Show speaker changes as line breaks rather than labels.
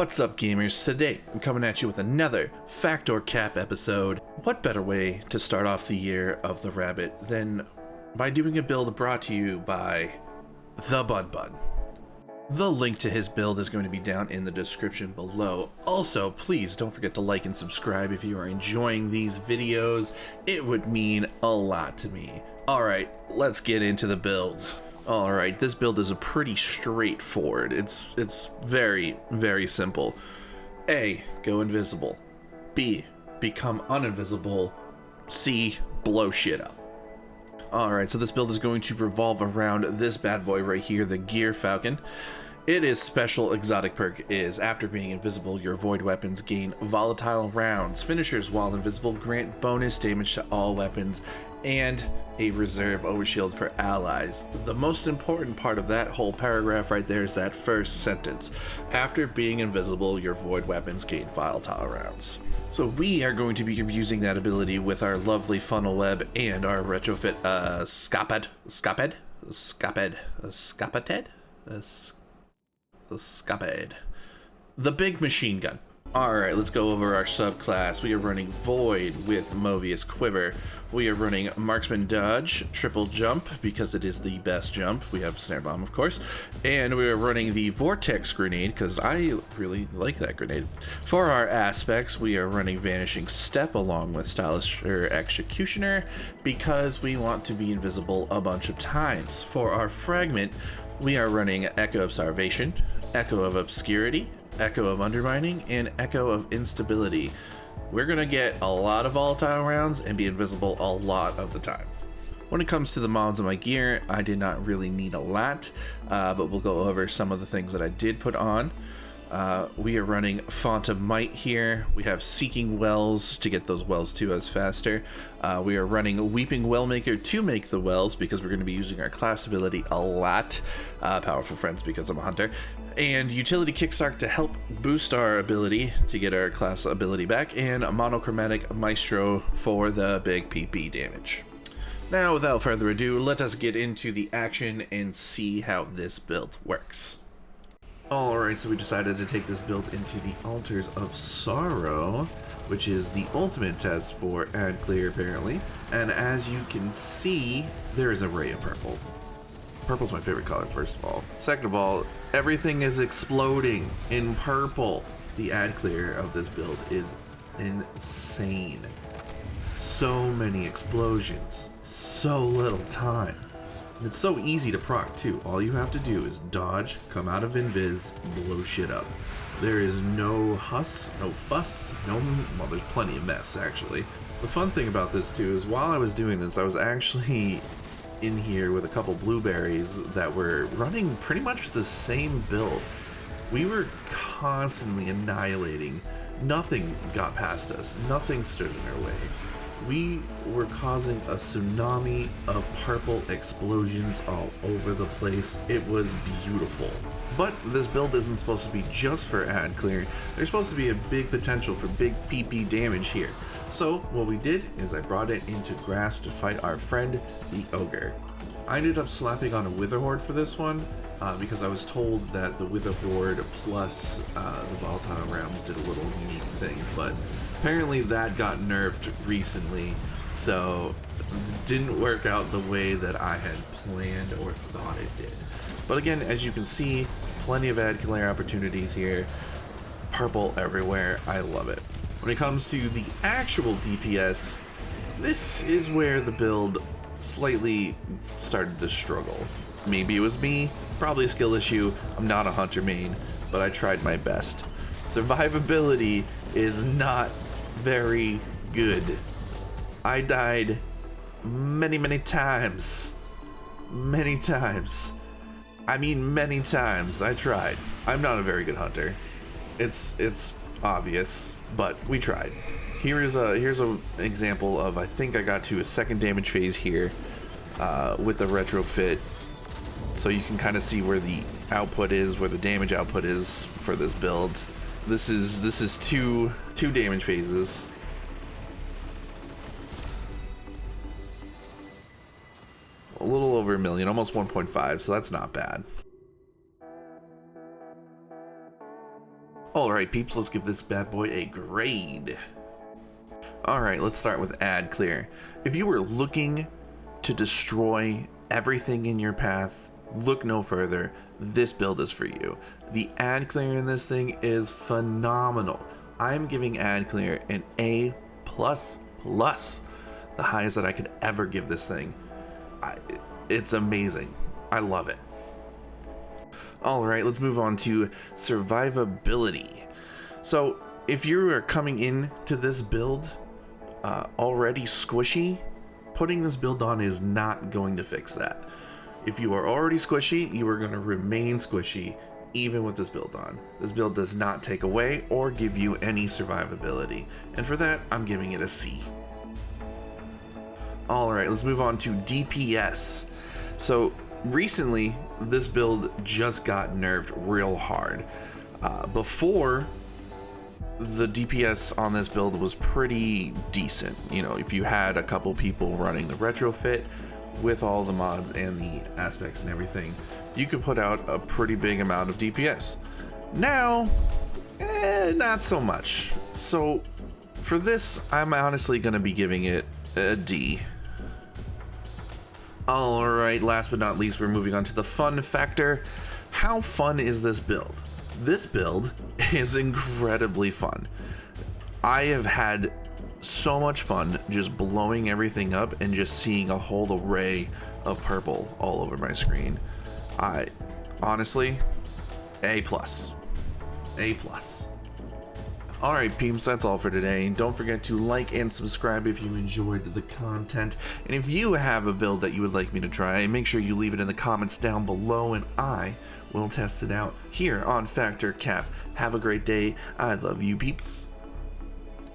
What's up, gamers? Today I'm coming at you with another Fact or Cap episode. What better way to start off the year of the rabbit than by doing a build brought to you by the Bun Bun. The link to his build is going to be down in the description below. Also, please don't forget to like and subscribe if you are enjoying these videos. It would mean a lot to me. Alright, let's get into the build. Alright, this build is pretty straightforward. It's very, very simple. A, go invisible. B, become uninvisible. C, blow shit up. Alright, so this build is going to revolve around this bad boy right here, the Gear Falcon. Its special exotic perk is, after being invisible, your void weapons gain volatile rounds. Finishers, while invisible, grant bonus damage to all weapons and a reserve overshield for allies. The most important part of that whole paragraph right there is that first sentence. After being invisible, your void weapons gain volatile rounds. So we are going to be using that ability with our lovely funnel web and our retrofit scaped, the big machine gun. Alright, let's go over our subclass. We are running Void with Movius Quiver. We are running Marksman Dodge, Triple Jump, because it is the best jump. We have Snare Bomb, of course. And we are running the Vortex Grenade, because I really like that grenade. For our aspects, we are running Vanishing Step along with Stylish Executioner, because we want to be invisible a bunch of times. For our fragment, we are running Echo of Starvation, Echo of Obscurity, Echo of Undermining, and Echo of Instability. We're gonna get a lot of volatile rounds and be invisible a lot of the time. When it comes to the mods of my gear, I did not really need a lot, but we'll go over some of the things that I did put on. We are running Font of Might here. We have Seeking Wells to get those wells to us faster. We are running Weeping Wellmaker to make the wells because we're going to be using our class ability a lot. Powerful Friends because I'm a hunter. And Utility Kickstart to help boost our ability to get our class ability back. And Monochromatic Maestro for the big PP damage. Now, without further ado, let us get into the action and see how this build works. Alright, so we decided to take this build into the Altars of Sorrow, which is the ultimate test for Ad Clear, apparently. And as you can see, there is a ray of purple. Purple's my favorite color, first of all. Second of all, everything is exploding in purple. The Ad Clear of this build is insane. So many explosions, so little time. It's so easy to proc too. All you have to do is dodge, come out of invis, blow shit up. There is no fuss, well, there's plenty of mess actually. The fun thing about this too is while I was doing this, I was actually in here with a couple blueberries that were running pretty much the same build. We were constantly annihilating. Nothing got past us. Nothing stood in our way. We were causing a tsunami of purple explosions all over the place. It was beautiful. But this build isn't supposed to be just for ad clear. There's supposed to be a big potential for big PP damage here. So what we did is I brought it into grass to fight our friend, the Ogre. I ended up slapping on a Wither Horde for this one because I was told that the Wither Horde plus the volatile rounds did a little unique thing, but apparently that got nerfed recently, so it didn't work out the way that I had planned or thought it did. But again, as you can see, plenty of ad clear opportunities here. Purple everywhere. I love it. When it comes to the actual DPS, this is where the build slightly started to struggle. Maybe it was me, probably a skill issue. I'm not a hunter main, but I tried my best. Survivability is not very good. I died many times. Many times. I mean many times. I tried. I'm not a very good hunter. It's obvious, but we tried. Here's a example of, I think I got to a second damage phase here with the retrofit, so you can kind of see where the output is, where the damage output is for this build. This is two damage phases. A little over 1 million, almost 1.5, so that's not bad. Alright. right, peeps, let's give this bad boy a grade. All right, let's start with ad clear. If you were looking to destroy everything in your path, look no further. This build is for you. The ad clear in this thing is phenomenal. I'm giving ad clear an A++, the highest that I could ever give this thing. It's amazing. I love it. All right, let's move on to survivability. So if you are coming in to this build already squishy, putting this build on is not going to fix that. If you are already squishy, you are going to remain squishy even with this build on. This build does not take away or give you any survivability, and for that I'm giving it a C. All right, let's move on to DPS. So recently this build just got nerfed real hard. Before, the DPS on this build was pretty decent. You know, if you had a couple people running the retrofit with all the mods and the aspects and everything, you could put out a pretty big amount of DPS. Now, not so much. So for this, I'm honestly going to be giving it a D. All right, last but not least, we're moving on to the fun factor. How fun is this build? This build is incredibly fun. I have had so much fun just blowing everything up and just seeing a whole array of purple all over my screen. I honestly, A+. A+. All right, peeps, that's all for today. Don't forget to like and subscribe if you enjoyed the content. And if you have a build that you would like me to try, make sure you leave it in the comments down below and I will test it out here on Factor Cap. Have a great day. I love you, peeps.